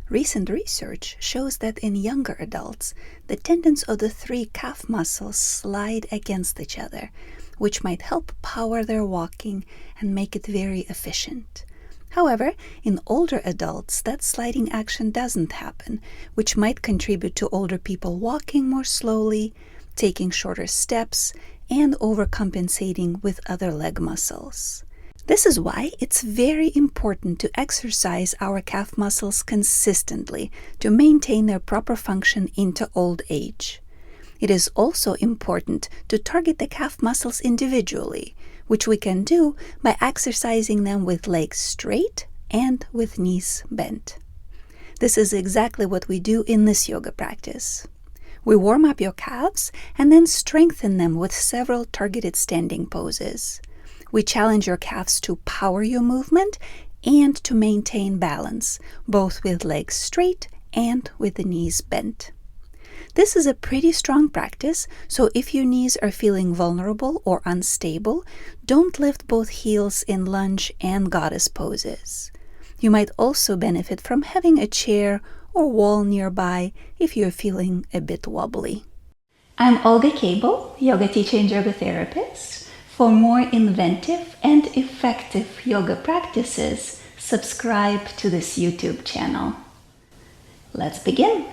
Recent research shows that in younger adults, the tendons of the three calf muscles slide against each other, which might help power their walking and make it very efficient. However, in older adults, that sliding action doesn't happen, which might contribute to older people walking more slowly, taking shorter steps, and overcompensating with other leg muscles. This is why it's very important to exercise our calf muscles consistently to maintain their proper function into old age. It is also important to target the calf muscles individually, which we can do by exercising them with legs straight and with knees bent. This is exactly what we do in this yoga practice. We warm up your calves and then strengthen them with several targeted standing poses. We challenge your calves to power your movement and to maintain balance, both with legs straight and with the knees bent. This is a pretty strong practice, so if your knees are feeling vulnerable or unstable, don't lift both heels in lunge and goddess poses. You might also benefit from having a chair or wall nearby if you're feeling a bit wobbly. I'm Olga Cable, yoga teacher and yoga therapist. For more inventive and effective yoga practices, subscribe to this YouTube channel. Let's begin.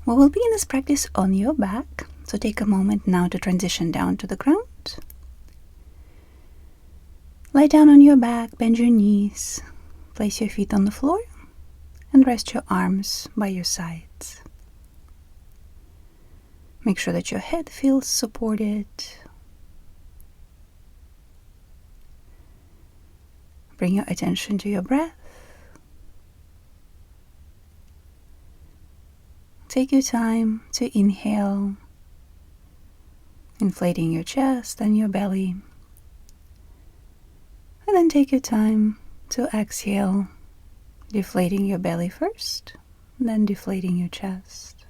We will begin this practice on your back, so take a moment now to transition down to the ground. Lie down on your back, bend your knees, place your feet on the floor, and rest your arms by your sides. Make sure that your head feels supported. Bring your attention to your breath. Take your time to inhale, inflating your chest and your belly. And then take your time to exhale, deflating your belly first, then deflating your chest.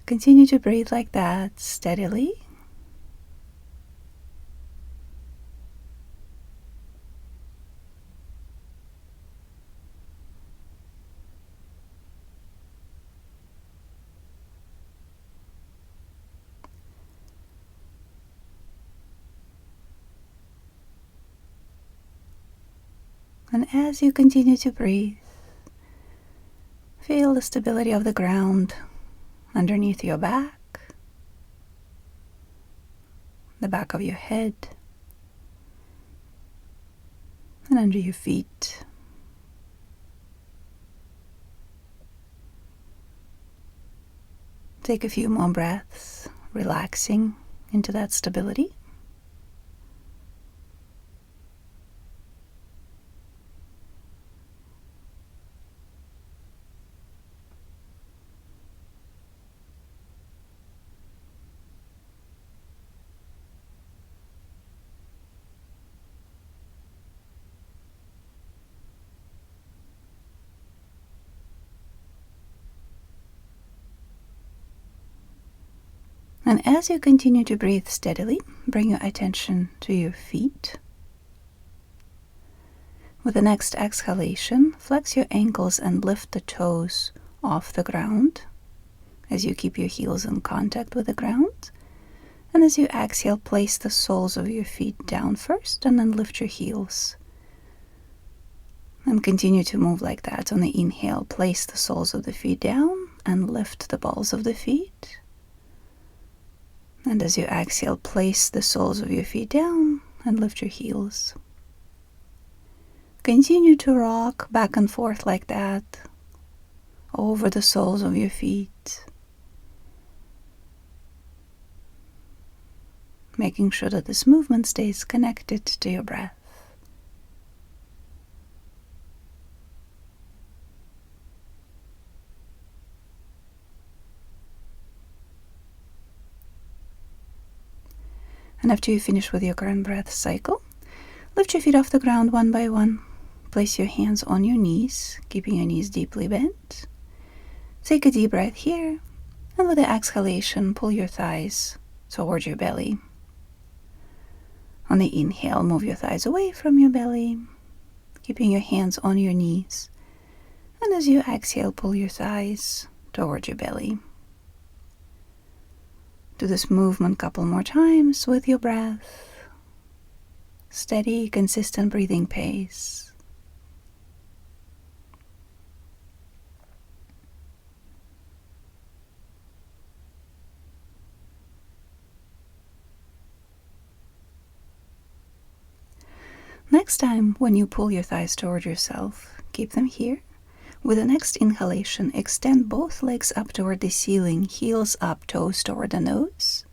Continue to breathe like that steadily. And as you continue to breathe, feel the stability of the ground underneath your back, the back of your head, and under your feet. Take a few more breaths, relaxing into that stability. And as you continue to breathe steadily, bring your attention to your feet. With the next exhalation, flex your ankles and lift the toes off the ground as you keep your heels in contact with the ground. And as you exhale, place the soles of your feet down first and then lift your heels. And continue to move like that. On the inhale, place the soles of the feet down and lift the balls of the feet. And as you exhale, place the soles of your feet down and lift your heels. Continue to rock back and forth like that over the soles of your feet, making sure that this movement stays connected to your breath. And after you finish with your current breath cycle, lift your feet off the ground one by one. Place your hands on your knees, keeping your knees deeply bent. Take a deep breath here, and with the exhalation, pull your thighs toward your belly. On the inhale, move your thighs away from your belly, keeping your hands on your knees. And as you exhale, pull your thighs toward your belly. Do this movement a couple more times with your breath. Steady, consistent breathing pace. Next time, when you pull your thighs toward yourself, keep them here. With the next inhalation, extend both legs up toward the ceiling, heels up, toes toward the nose.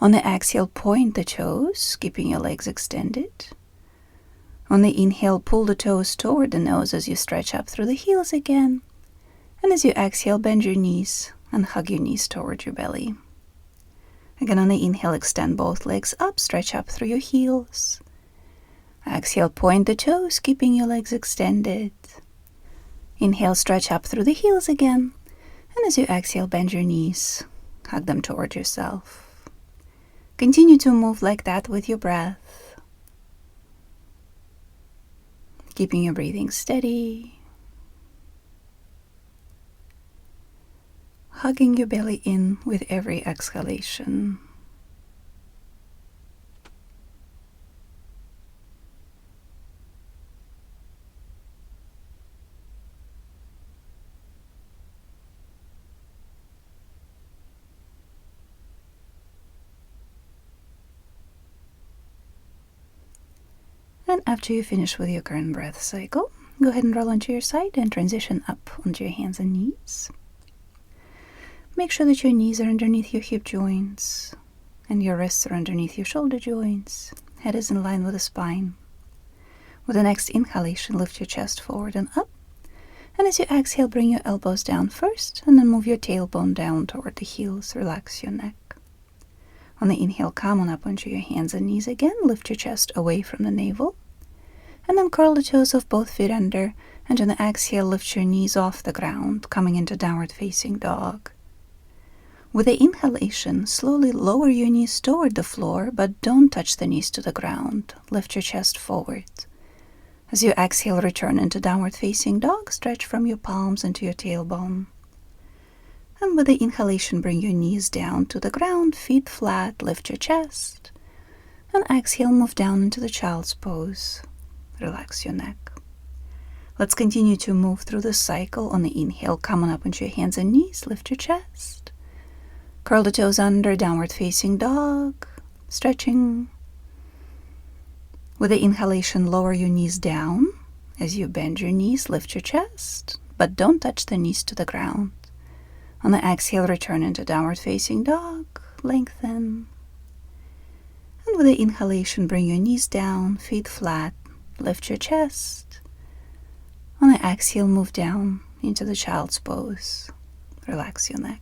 On the exhale, point the toes, keeping your legs extended. On the inhale, pull the toes toward the nose as you stretch up through the heels again. And as you exhale, bend your knees and hug your knees toward your belly. Again, on the inhale, extend both legs up, stretch up through your heels. Exhale, point the toes, keeping your legs extended. Inhale, stretch up through the heels again. And as you exhale, bend your knees, hug them toward yourself. Continue to move like that with your breath, keeping your breathing steady, hugging your belly in with every exhalation. And after you finish with your current breath cycle, go ahead and roll onto your side and transition up onto your hands and knees. Make sure that your knees are underneath your hip joints and your wrists are underneath your shoulder joints. Head is in line with the spine. With the next inhalation, lift your chest forward and up. And as you exhale, bring your elbows down first and then move your tailbone down toward the heels. Relax your neck. On the inhale, come on up onto your hands and knees again. Lift your chest away from the navel. And then curl the toes of both feet under. And on the exhale, lift your knees off the ground, coming into downward facing dog. With the inhalation, slowly lower your knees toward the floor, but don't touch the knees to the ground. Lift your chest forward. As you exhale, return into downward facing dog. Stretch from your palms into your tailbone. And with the inhalation, bring your knees down to the ground, feet flat, lift your chest. And exhale, move down into the child's pose. Relax your neck. Let's continue to move through the cycle. On the inhale, come on up onto your hands and knees, lift your chest. Curl the toes under, downward facing dog, stretching. With the inhalation, lower your knees down. As you bend your knees, lift your chest, but don't touch the knees to the ground. On the exhale, return into downward facing dog, lengthen. And with the inhalation, bring your knees down, feet flat, lift your chest. On the exhale, move down into the child's pose. Relax your neck.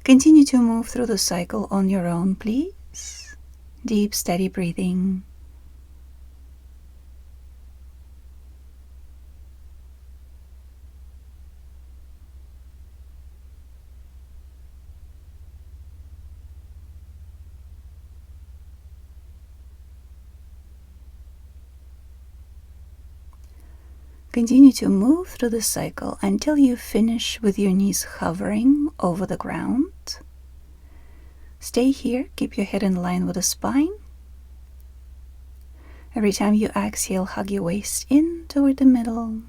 Continue to move through the cycle on your own, please. Deep, steady breathing. Continue to move through the cycle until you finish with your knees hovering over the ground. Stay here, keep your head in line with the spine. Every time you exhale, hug your waist in toward the middle.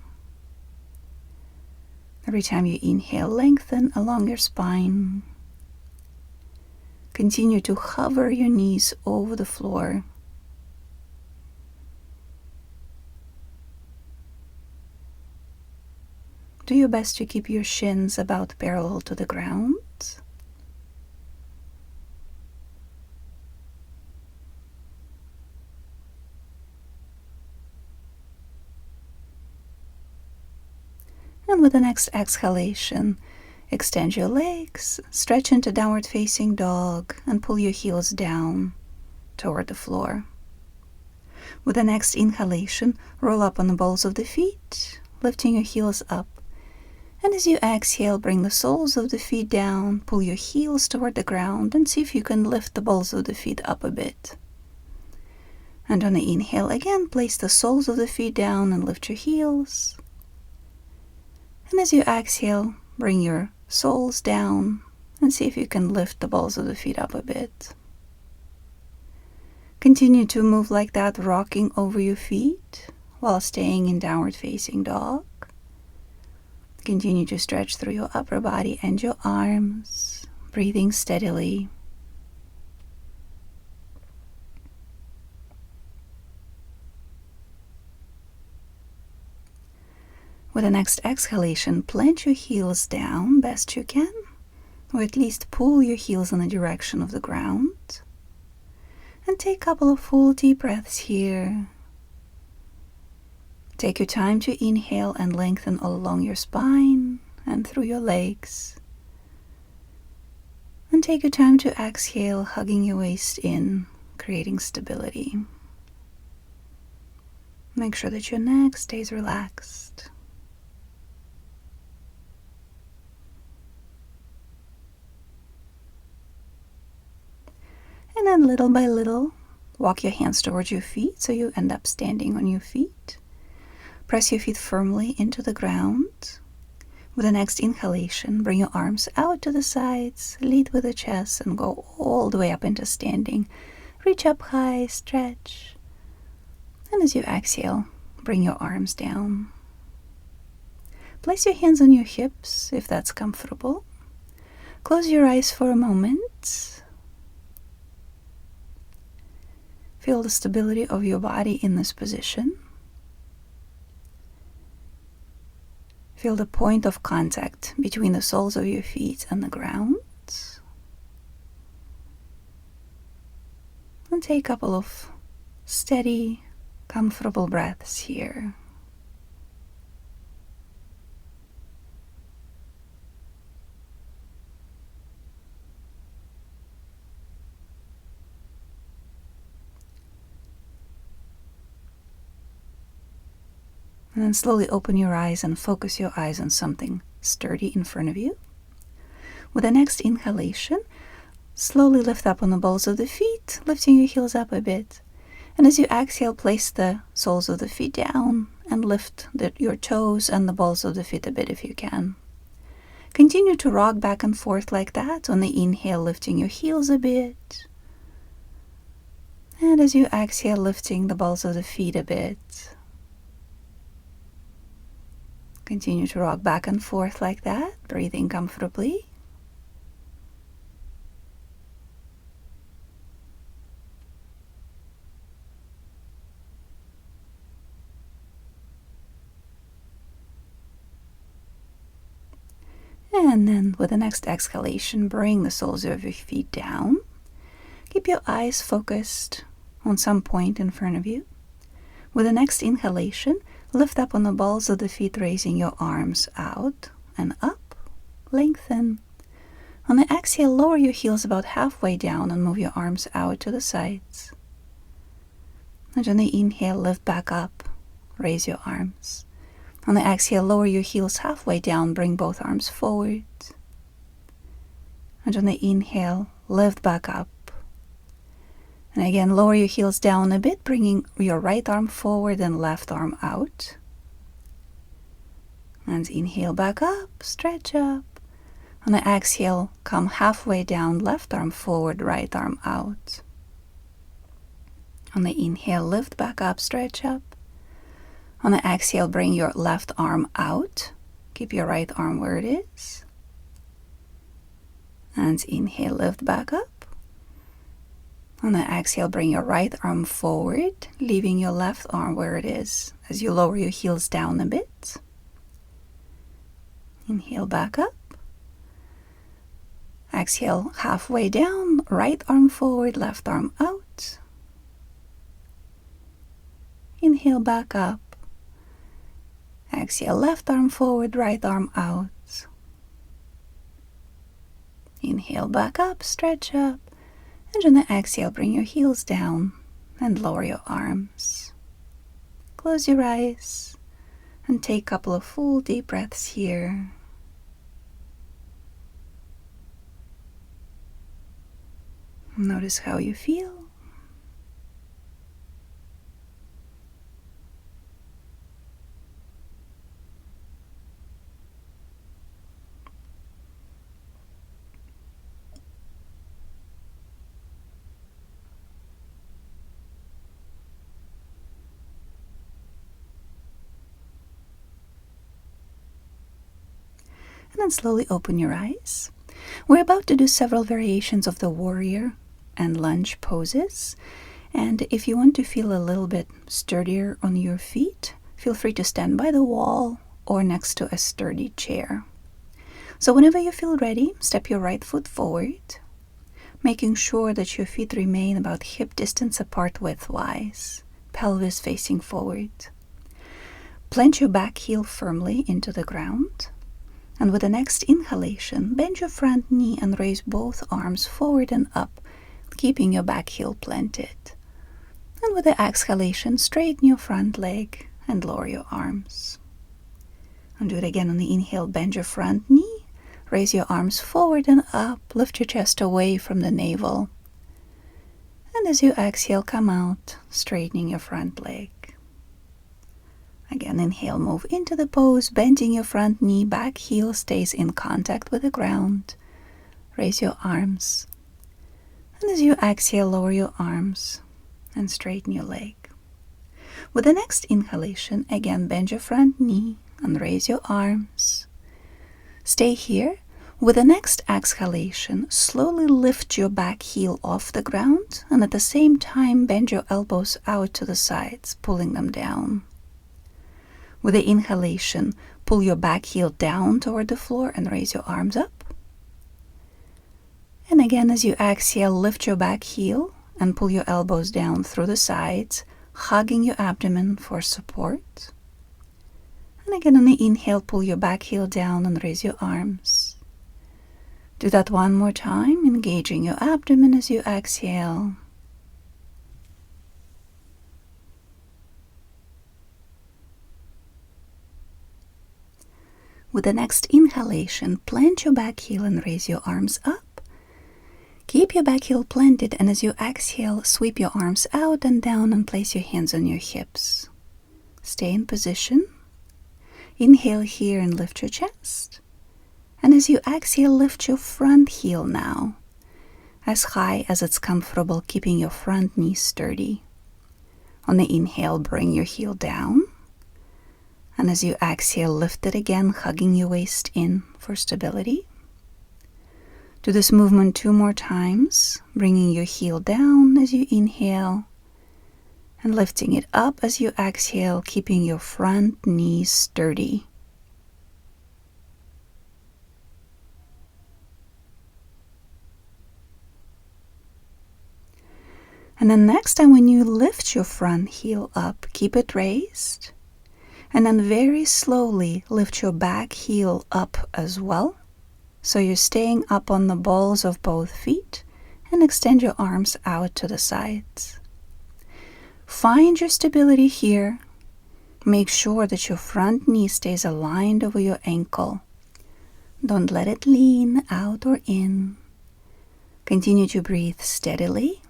Every time you inhale, lengthen along your spine. Continue to hover your knees over the floor. Do your best to keep your shins about parallel to the ground. And with the next exhalation, Extend your legs, stretch into downward facing dog, and pull your heels down toward the floor. With the next inhalation, roll up on the balls of the feet, lifting your heels up. And as you exhale, bring the soles of the feet down, pull your heels toward the ground, and see if you can lift the balls of the feet up a bit. And on the inhale again, place the soles of the feet down and lift your heels. And as you exhale, bring your soles down and see if you can lift the balls of the feet up a bit. Continue to move like that, rocking over your feet while staying in downward facing dog. Continue to stretch through your upper body and your arms, breathing steadily. With the next exhalation, plant your heels down best you can, or at least pull your heels in the direction of the ground. And take a couple of full deep breaths here. Take your time to inhale and lengthen all along your spine and through your legs. And take your time to exhale, hugging your waist in, creating stability. Make sure that your neck stays relaxed. And then little by little, walk your hands towards your feet so you end up standing on your feet. Press your feet firmly into the ground. With the next inhalation, bring your arms out to the sides, lead with the chest, and go all the way up into standing. Reach up high, stretch. And as you exhale, bring your arms down. Place your hands on your hips if that's comfortable. Close your eyes for a moment. Feel the stability of your body in this position. Feel the point of contact between the soles of your feet and the ground. And take a couple of steady, comfortable breaths here. And then slowly open your eyes and focus your eyes on something sturdy in front of you. With the next inhalation, slowly lift up on the balls of the feet, lifting your heels up a bit. And as you exhale, place the soles of the feet down and lift your toes and the balls of the feet a bit if you can. Continue to rock back and forth like that. On the inhale, lifting your heels a bit. And as you exhale, lifting the balls of the feet a bit. Continue to rock back and forth like that, breathing comfortably. And then with the next exhalation, bring the soles of your feet down. Keep your eyes focused on some point in front of you. With the next inhalation, lift up on the balls of the feet, raising your arms out and up. Lengthen. On the exhale, lower your heels about halfway down and move your arms out to the sides. And on the inhale, lift back up. Raise your arms. On the exhale, lower your heels halfway down, bring both arms forward. And on the inhale, lift back up. And again, lower your heels down a bit, bringing your right arm forward and left arm out. And inhale back up, stretch up. On the exhale, come halfway down, left arm forward, right arm out. On the inhale, lift back up, stretch up. On the exhale, bring your left arm out. Keep your right arm where it is. And inhale, lift back up. On the exhale, bring your right arm forward, leaving your left arm where it is as you lower your heels down a bit. Inhale back up. Exhale halfway down, right arm forward, left arm out. Inhale back up. Exhale, left arm forward, right arm out. Inhale, back up, stretch up. And on the exhale, bring your heels down and lower your arms. Close your eyes and take a couple of full deep breaths here. Notice how you feel. And then slowly open your eyes. We're about to do several variations of the warrior and lunge poses. And if you want to feel a little bit sturdier on your feet, feel free to stand by the wall or next to a sturdy chair. So whenever you feel ready, step your right foot forward, making sure that your feet remain about hip distance apart widthwise, pelvis facing forward. Plant your back heel firmly into the ground. And with the next inhalation, bend your front knee and raise both arms forward and up, keeping your back heel planted. And with the exhalation, straighten your front leg and lower your arms. And do it again on the inhale, bend your front knee, raise your arms forward and up, lift your chest away from the navel. And as you exhale, come out, straightening your front leg. Again, inhale, move into the pose, bending your front knee, back heel stays in contact with the ground. Raise your arms. And as you exhale, lower your arms and straighten your leg. With the next inhalation, again, bend your front knee and raise your arms. Stay here. With the next exhalation, slowly lift your back heel off the ground and at the same time, bend your elbows out to the sides, pulling them down. With the inhalation, pull your back heel down toward the floor and raise your arms up. And again, as you exhale, lift your back heel and pull your elbows down through the sides, hugging your abdomen for support. And again, on the inhale, pull your back heel down and raise your arms. Do that one more time, engaging your abdomen as you exhale. With the next inhalation, plant your back heel and raise your arms up. Keep your back heel planted, and as you exhale, sweep your arms out and down and place your hands on your hips. Stay in position. Inhale here and lift your chest. And as you exhale, lift your front heel now, as high as it's comfortable, keeping your front knee sturdy. On the inhale, bring your heel down. And as you exhale, lift it again, hugging your waist in for stability. Do this movement 2 more times, bringing your heel down as you inhale and lifting it up as you exhale, keeping your front knee sturdy. And then next time when you lift your front heel up, keep it raised. And then very slowly lift your back heel up as well. So you're staying up on the balls of both feet and extend your arms out to the sides. Find your stability here. Make sure that your front knee stays aligned over your ankle. Don't let it lean out or in. Continue to breathe steadily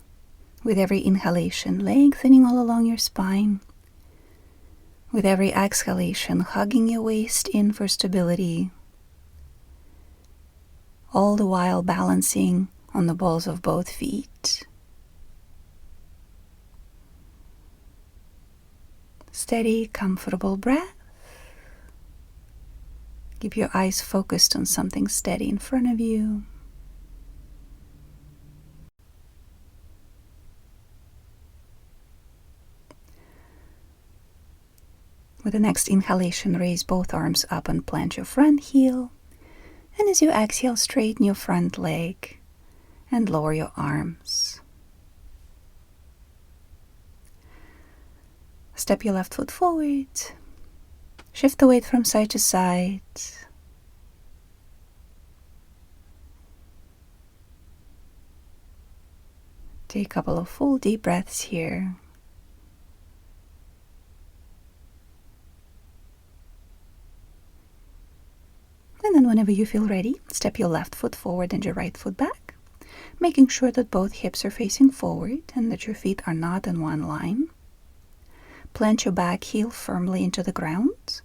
with every inhalation, lengthening all along your spine. With every exhalation, hugging your waist in for stability, all the while balancing on the balls of both feet. Steady, comfortable breath. Keep your eyes focused on something steady in front of you. With the next inhalation, raise both arms up and plant your front heel. And as you exhale, straighten your front leg and lower your arms. Step your left foot forward. Shift the weight from side to side. Take a couple of full deep breaths here. And then whenever you feel ready, step your left foot forward and your right foot back, making sure that both hips are facing forward and that your feet are not in one line. Plant your back heel firmly into the ground.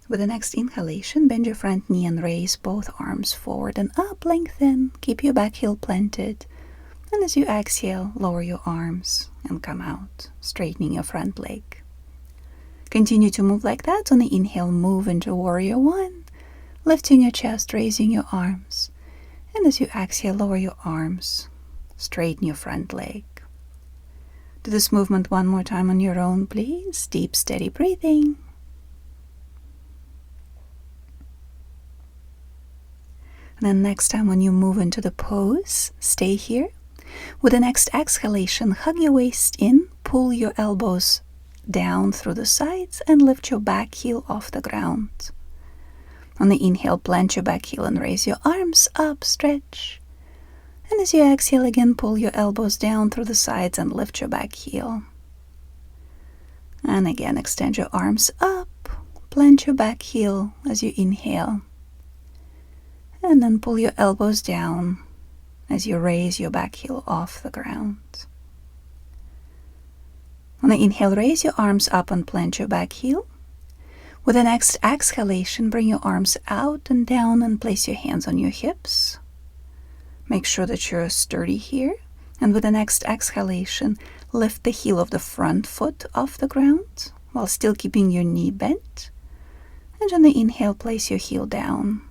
With the next inhalation, bend your front knee and raise both arms forward and up, lengthen. Keep your back heel planted. And as you exhale, lower your arms and come out, straightening your front leg. Continue to move like that. On the inhale, move into Warrior One, lifting your chest, raising your arms. And as you exhale, lower your arms, straighten your front leg. Do this movement one more time on your own, please. Deep, steady breathing. And then next time when you move into the pose, stay here. With the next exhalation, hug your waist in, pull your elbows down through the sides, and lift your back heel off the ground. On the inhale, plant your back heel and raise your arms up, stretch. And as you exhale again, pull your elbows down through the sides and lift your back heel. And again, extend your arms up, plant your back heel as you inhale. And then pull your elbows down as you raise your back heel off the ground. On the inhale, raise your arms up and plant your back heel. With the next exhalation, bring your arms out and down and place your hands on your hips. Make sure that you're sturdy here. And with the next exhalation, lift the heel of the front foot off the ground while still keeping your knee bent. And on the inhale, place your heel down.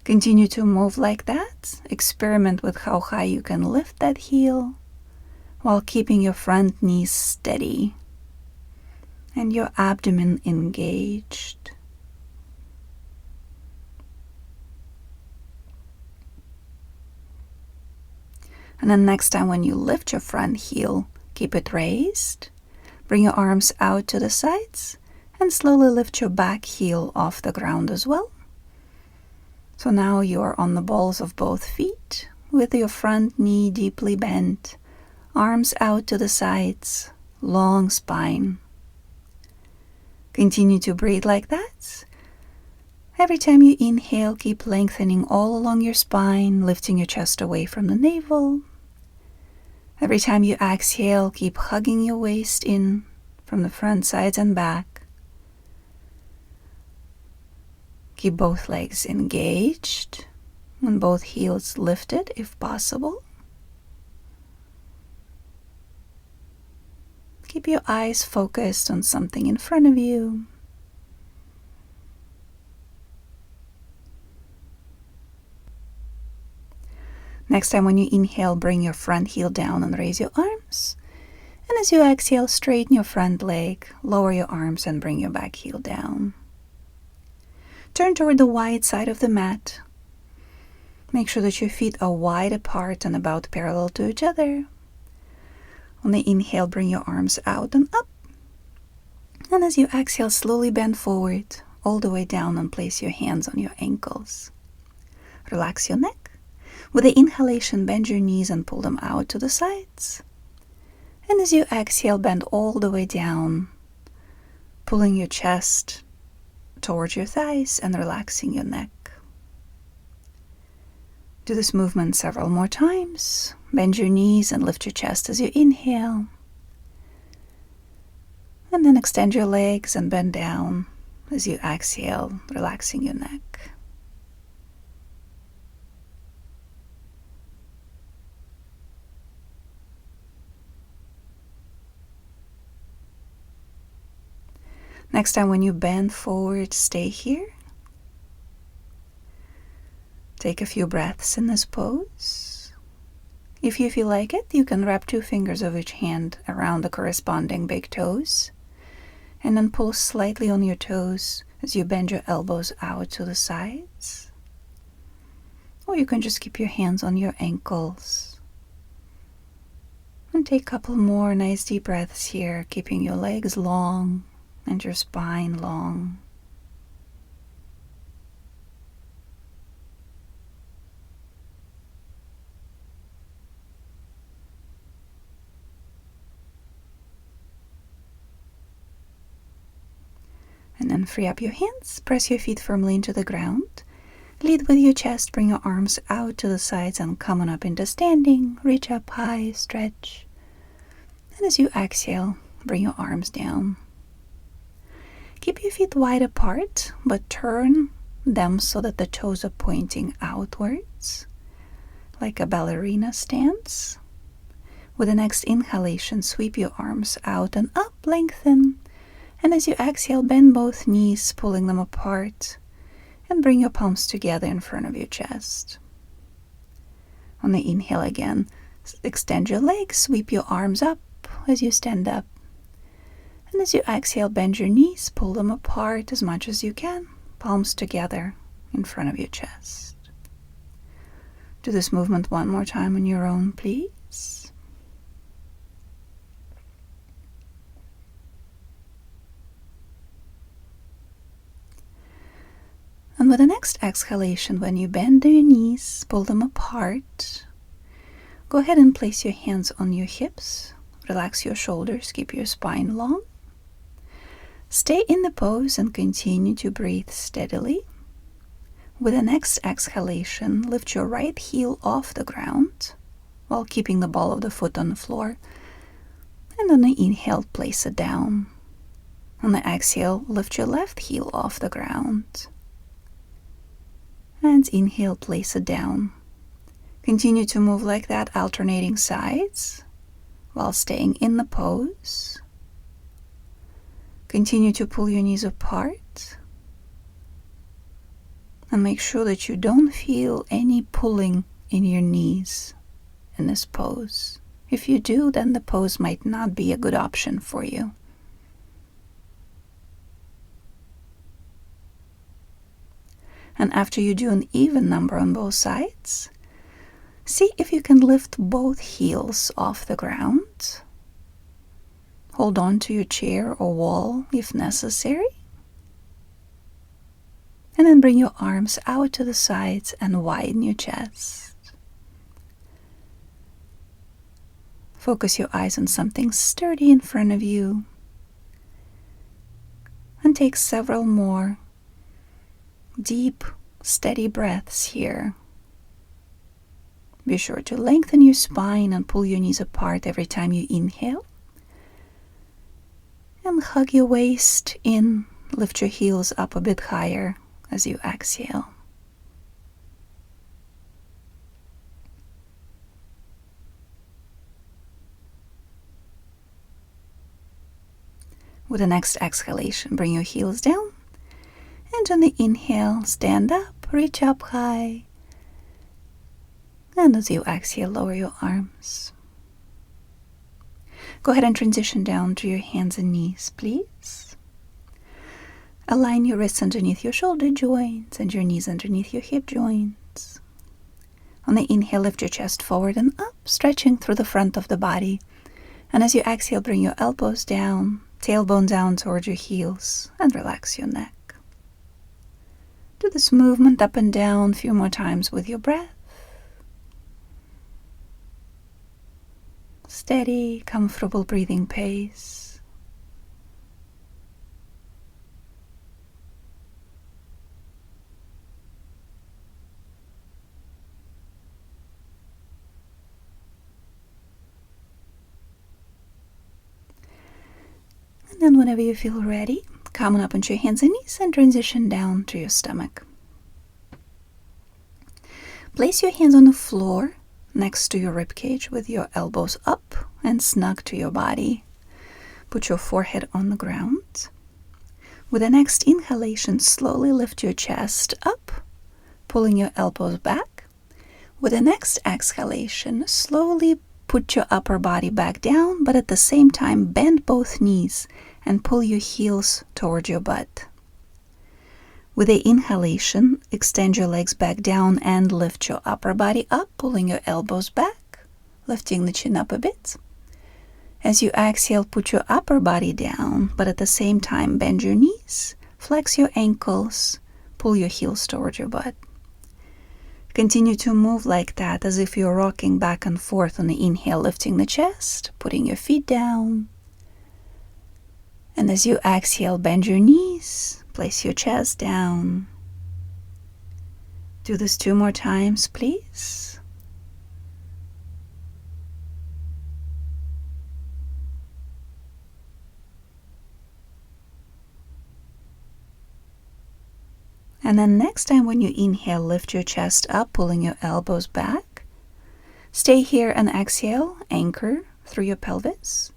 Continue to move like that. Experiment with how high you can lift that heel while keeping your front knees steady and your abdomen engaged. And then next time when you lift your front heel, keep it raised. Bring your arms out to the sides and slowly lift your back heel off the ground as well. So now you are on the balls of both feet with your front knee deeply bent, arms out to the sides, long spine. Continue to breathe like that. Every time you inhale, keep lengthening all along your spine, lifting your chest away from the navel. Every time you exhale, keep hugging your waist in from the front, sides, and back. Keep both legs engaged and both heels lifted if possible. Keep your eyes focused on something in front of you. Next time when you inhale, bring your front heel down and raise your arms. And as you exhale, straighten your front leg, lower your arms and bring your back heel down. Turn toward the wide side of the mat. Make sure that your feet are wide apart and about parallel to each other. On the inhale, bring your arms out and up. And as you exhale, slowly bend forward, all the way down and place your hands on your ankles. Relax your neck. With the inhalation, bend your knees and pull them out to the sides. And as you exhale, bend all the way down, pulling your chest towards your thighs and relaxing your neck. Do this movement several more times. Bend your knees and lift your chest as you inhale. And then extend your legs and bend down as you exhale, relaxing your neck. Next time when you bend forward, stay here. Take a few breaths in this pose. If you feel like it, you can wrap 2 fingers of each hand around the corresponding big toes, and then pull slightly on your toes as you bend your elbows out to the sides. Or you can just keep your hands on your ankles. And take a couple more nice deep breaths here, keeping your legs long and your spine long. And then free up your hands, press your feet firmly into the ground. Lead with your chest, bring your arms out to the sides and come on up into standing. Reach up high, stretch. And as you exhale, bring your arms down. Keep your feet wide apart, but turn them so that the toes are pointing outwards, like a ballerina stance. With the next inhalation, sweep your arms out and up, lengthen. And as you exhale, bend both knees, pulling them apart, and bring your palms together in front of your chest. On the inhale again, extend your legs, sweep your arms up as you stand up. And as you exhale, bend your knees, pull them apart as much as you can, palms together in front of your chest. Do this movement one more time on your own, please. And with the next exhalation, when you bend your knees, pull them apart, go ahead and place your hands on your hips. Relax your shoulders, keep your spine long. Stay in the pose and continue to breathe steadily. With the next exhalation, lift your right heel off the ground while keeping the ball of the foot on the floor. And on the inhale, place it down. On the exhale, lift your left heel off the ground. And inhale, place it down. Continue to move like that, alternating sides while staying in the pose. Continue to pull your knees apart and make sure that you don't feel any pulling in your knees in this pose. If you do, then the pose might not be a good option for you. And after you do an even number on both sides, see if you can lift both heels off the ground. Hold on to your chair or wall if necessary. And then bring your arms out to the sides and widen your chest. Focus your eyes on something sturdy in front of you. And take several more deep, steady breaths here. Be sure to lengthen your spine and pull your knees apart every time you inhale. And hug your waist in. Lift your heels up a bit higher as you exhale. With the next exhalation, bring your heels down. And on the inhale, stand up, reach up high. And as you exhale, lower your arms. Go ahead and transition down to your hands and knees, please. Align your wrists underneath your shoulder joints and your knees underneath your hip joints. On the inhale, lift your chest forward and up, stretching through the front of the body. And as you exhale, bring your elbows down, tailbone down towards your heels, and relax your neck. Do this movement up and down a few more times with your breath. Steady, comfortable breathing pace. And then whenever you feel ready, come on up onto your hands and knees and transition down to your stomach. Place your hands on the floor next to your ribcage with your elbows up and snug to your body. Put your forehead on the ground. With the next inhalation, slowly lift your chest up, pulling your elbows back. With the next exhalation, slowly put your upper body back down, but at the same time, bend both knees and pull your heels toward your butt. With the inhalation, extend your legs back down and lift your upper body up, pulling your elbows back, lifting the chin up a bit. As you exhale, put your upper body down, but at the same time, bend your knees, flex your ankles, pull your heels toward your butt. Continue to move like that as if you're rocking back and forth on the inhale, lifting the chest, putting your feet down. And as you exhale, bend your knees, place your chest down. Do this 2 more times, please. And then next time when you inhale, lift your chest up, pulling your elbows back. Stay here and exhale, anchor through your pelvis.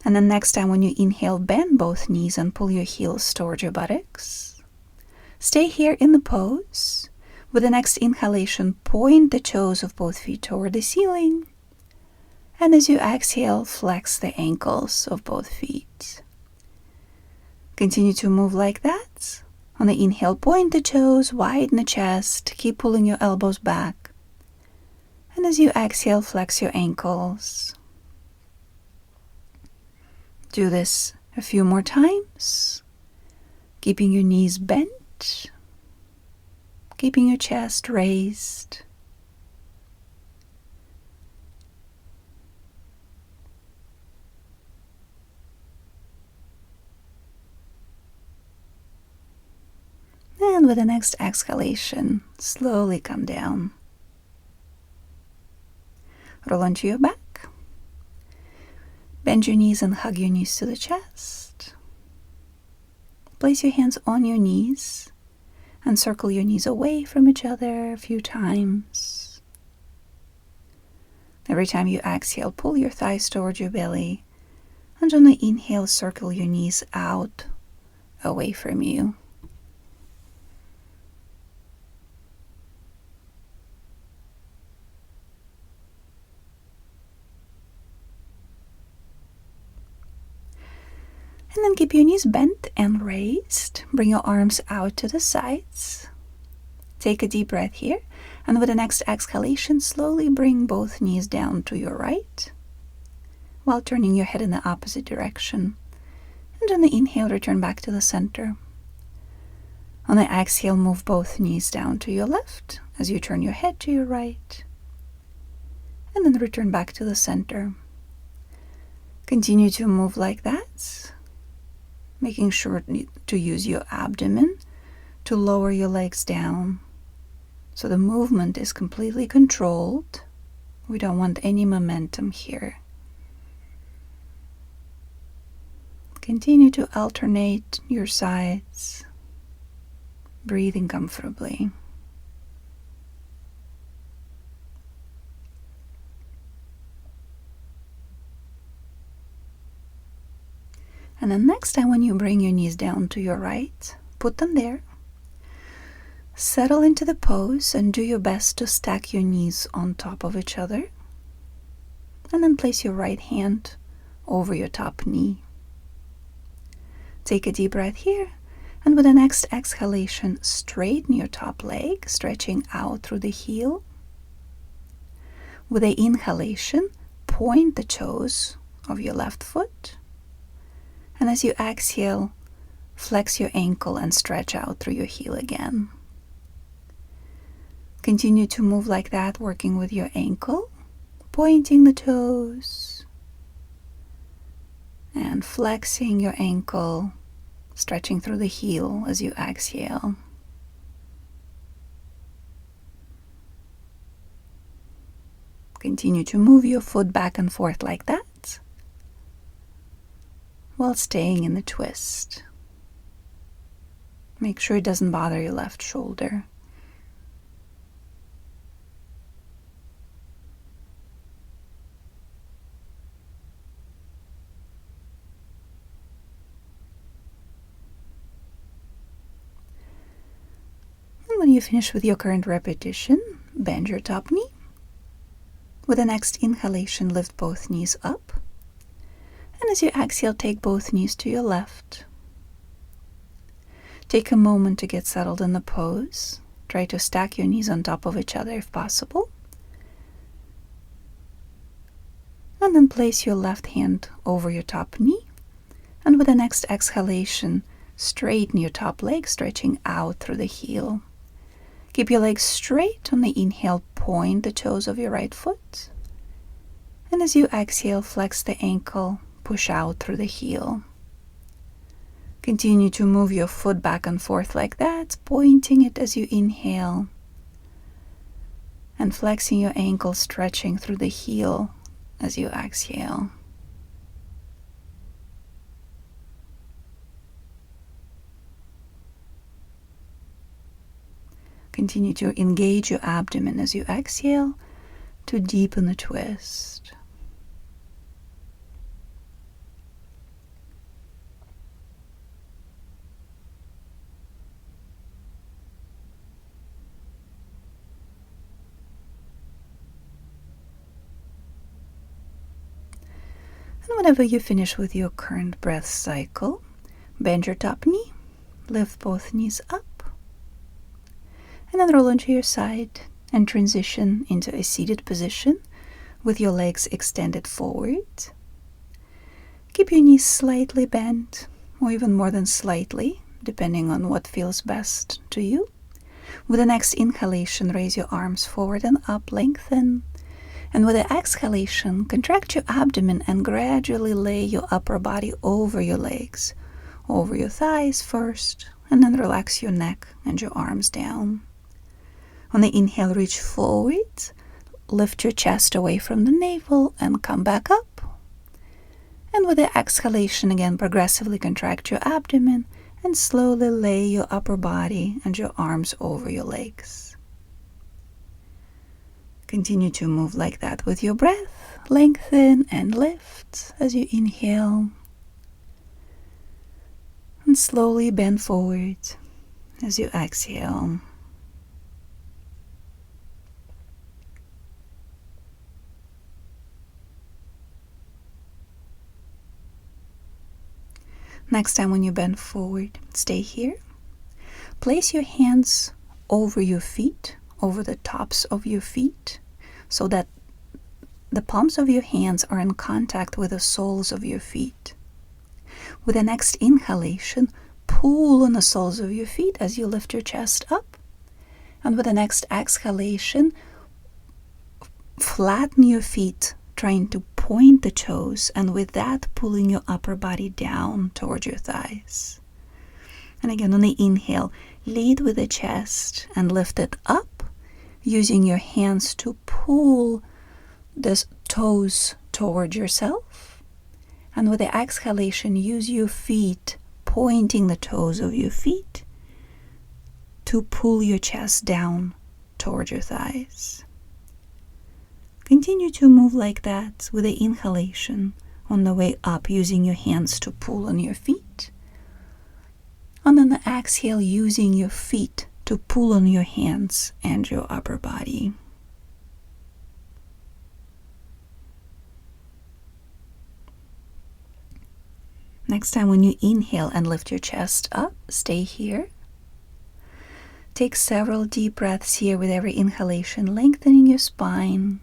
And then next time when you inhale, bend both knees and pull your heels toward your buttocks. Stay here in the pose. With the next inhalation, point the toes of both feet toward the ceiling. And as you exhale, flex the ankles of both feet. Continue to move like that. On the inhale, point the toes, widen the chest, keep pulling your elbows back. And as you exhale, flex your ankles. Do this a few more times, keeping your knees bent, keeping your chest raised. And with the next exhalation, slowly come down. Roll onto your back. Bend your knees and hug your knees to the chest. Place your hands on your knees and circle your knees away from each other a few times. Every time you exhale, pull your thighs towards your belly. And on the inhale, circle your knees out, away from you. And then keep your knees bent and raised. Bring your arms out to the sides. Take a deep breath here. And with the next exhalation, slowly bring both knees down to your right while turning your head in the opposite direction. And on the inhale, return back to the center. On the exhale, move both knees down to your left as you turn your head to your right. And then return back to the center. Continue to move like that, making sure to use your abdomen to lower your legs down. So the movement is completely controlled. We don't want any momentum here. Continue to alternate your sides, breathing comfortably. And then next time when you bring your knees down to your right, put them there. Settle into the pose and do your best to stack your knees on top of each other. And then place your right hand over your top knee. Take a deep breath here, and with the next exhalation, straighten your top leg, stretching out through the heel. With the inhalation, point the toes of your left foot. And as you exhale, flex your ankle and stretch out through your heel again. Continue to move like that, working with your ankle, pointing the toes, and flexing your ankle, stretching through the heel as you exhale. Continue to move your foot back and forth like that, while staying in the twist. Make sure it doesn't bother your left shoulder. And when you finish with your current repetition, bend your top knee. With the next inhalation, lift both knees up. And as you exhale, take both knees to your left. Take a moment to get settled in the pose. Try to stack your knees on top of each other if possible. And then place your left hand over your top knee. And with the next exhalation, straighten your top leg, stretching out through the heel. Keep your legs straight. On the inhale, point the toes of your right foot. And as you exhale, flex the ankle, push out through the heel. Continue to move your foot back and forth like that, pointing it as you inhale, and flexing your ankle, stretching through the heel as you exhale. Continue to engage your abdomen as you exhale to deepen the twist. And whenever you finish with your current breath cycle, bend your top knee, lift both knees up, and then roll onto your side and transition into a seated position with your legs extended forward. Keep your knees slightly bent, or even more than slightly, depending on what feels best to you. With the next inhalation, raise your arms forward and up, lengthen. And with the exhalation, contract your abdomen and gradually lay your upper body over your legs, over your thighs first, and then relax your neck and your arms down. On the inhale, reach forward, lift your chest away from the navel and come back up. And with the exhalation, again, progressively contract your abdomen and slowly lay your upper body and your arms over your legs. Continue to move like that with your breath. Lengthen and lift as you inhale. And slowly bend forward as you exhale. Next time when you bend forward, stay here. Place your hands over your feet, over the tops of your feet, so that the palms of your hands are in contact with the soles of your feet. With the next inhalation, pull on the soles of your feet as you lift your chest up. And with the next exhalation, flatten your feet, trying to point the toes, and with that, pulling your upper body down towards your thighs. And again, on the inhale, lead with the chest and lift it up, using your hands to pull the toes toward yourself. And with the exhalation, use your feet, pointing the toes of your feet, to pull your chest down toward your thighs. Continue to move like that with the inhalation on the way up, using your hands to pull on your feet. And on the exhale, using your feet to pull on your hands and your upper body. Next time when you inhale and lift your chest up, stay here. Take several deep breaths here with every inhalation, lengthening your spine.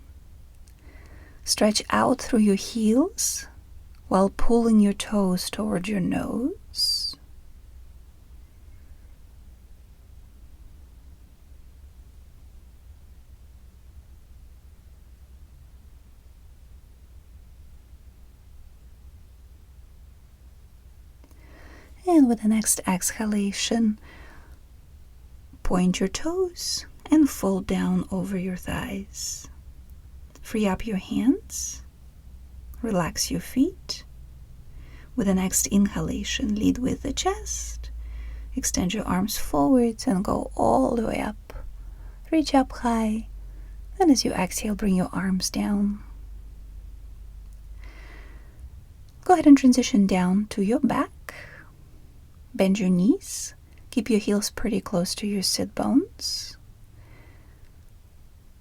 Stretch out through your heels while pulling your toes toward your nose. And with the next exhalation, point your toes and fold down over your thighs. Free up your hands, relax your feet. With the next inhalation, lead with the chest. Extend your arms forward and go all the way up. Reach up high, and as you exhale, bring your arms down. Go ahead and transition down to your back. Bend your knees. Keep your heels pretty close to your sit bones.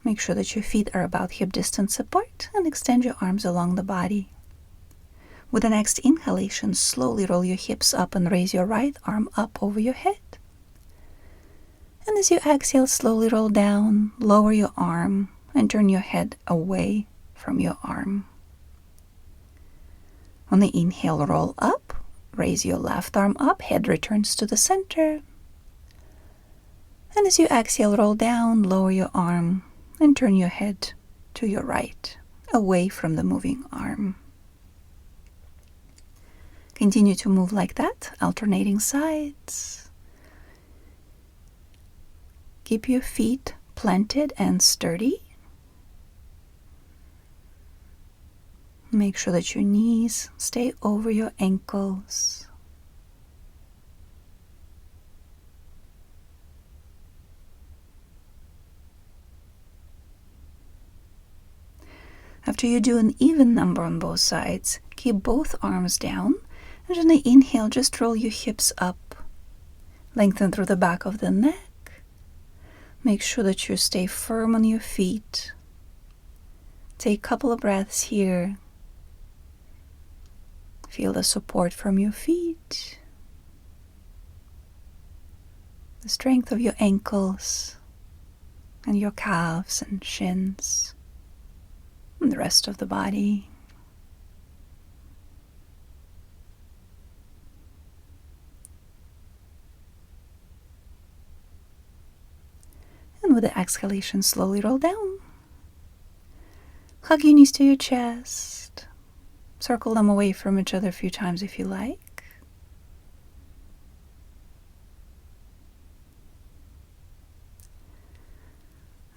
Make sure that your feet are about hip distance apart and extend your arms along the body. With the next inhalation, slowly roll your hips up and raise your right arm up over your head. And as you exhale, slowly roll down, lower your arm, and turn your head away from your arm. On the inhale, roll up, raise your left arm up, head returns to the center. And as you exhale, roll down, lower your arm, and turn your head to your right, away from the moving arm. Continue to move like that, alternating sides. Keep your feet planted and sturdy. Make sure that your knees stay over your ankles. After you do an even number on both sides, keep both arms down. And on the inhale, just roll your hips up. Lengthen through the back of the neck. Make sure that you stay firm on your feet. Take a couple of breaths here. Feel the support from your feet. The strength of your ankles and your calves and shins. And the rest of the body. And with the exhalation, slowly roll down. Hug your knees to your chest. Circle them away from each other a few times if you like.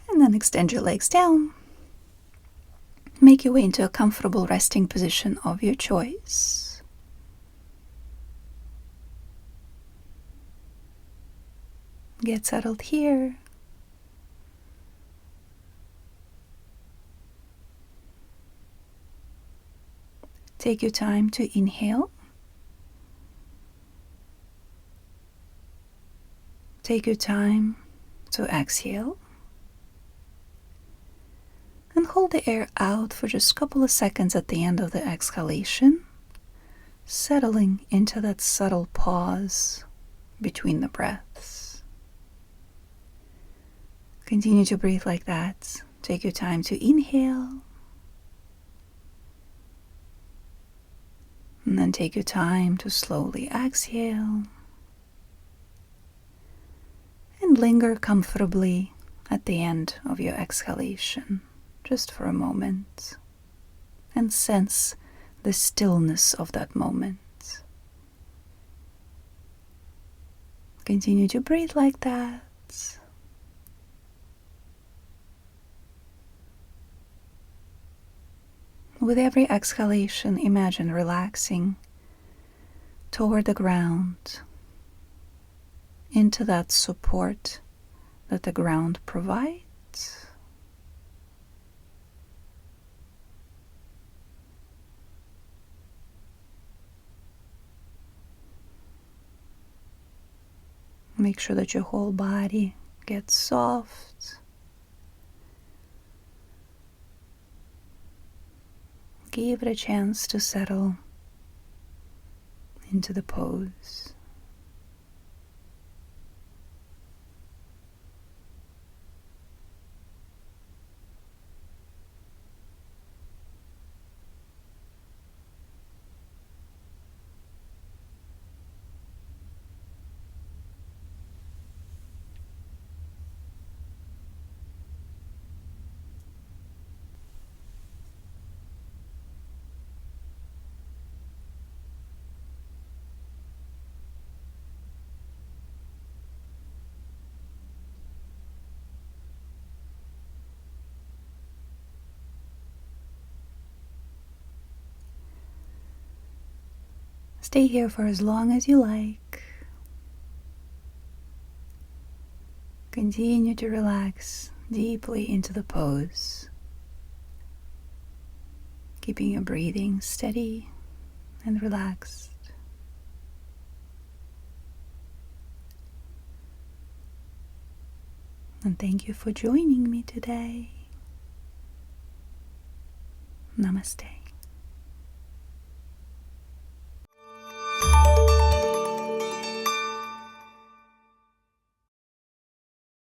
And then extend your legs down. Make your way into a comfortable resting position of your choice. Get settled here. Take your time to inhale. Take your time to exhale. And hold the air out for just a couple of seconds at the end of the exhalation, settling into that subtle pause between the breaths. Continue to breathe like that. Take your time to inhale. And then take your time to slowly exhale. And linger comfortably at the end of your exhalation. Just for a moment, and sense the stillness of that moment. Continue to breathe like that. With every exhalation, imagine relaxing toward the ground, into that support that the ground provides. Make sure that your whole body gets soft. Give it a chance to settle into the pose. Stay here for as long as you like. Continue to relax deeply into the pose, keeping your breathing steady and relaxed. And thank you for joining me today. Namaste.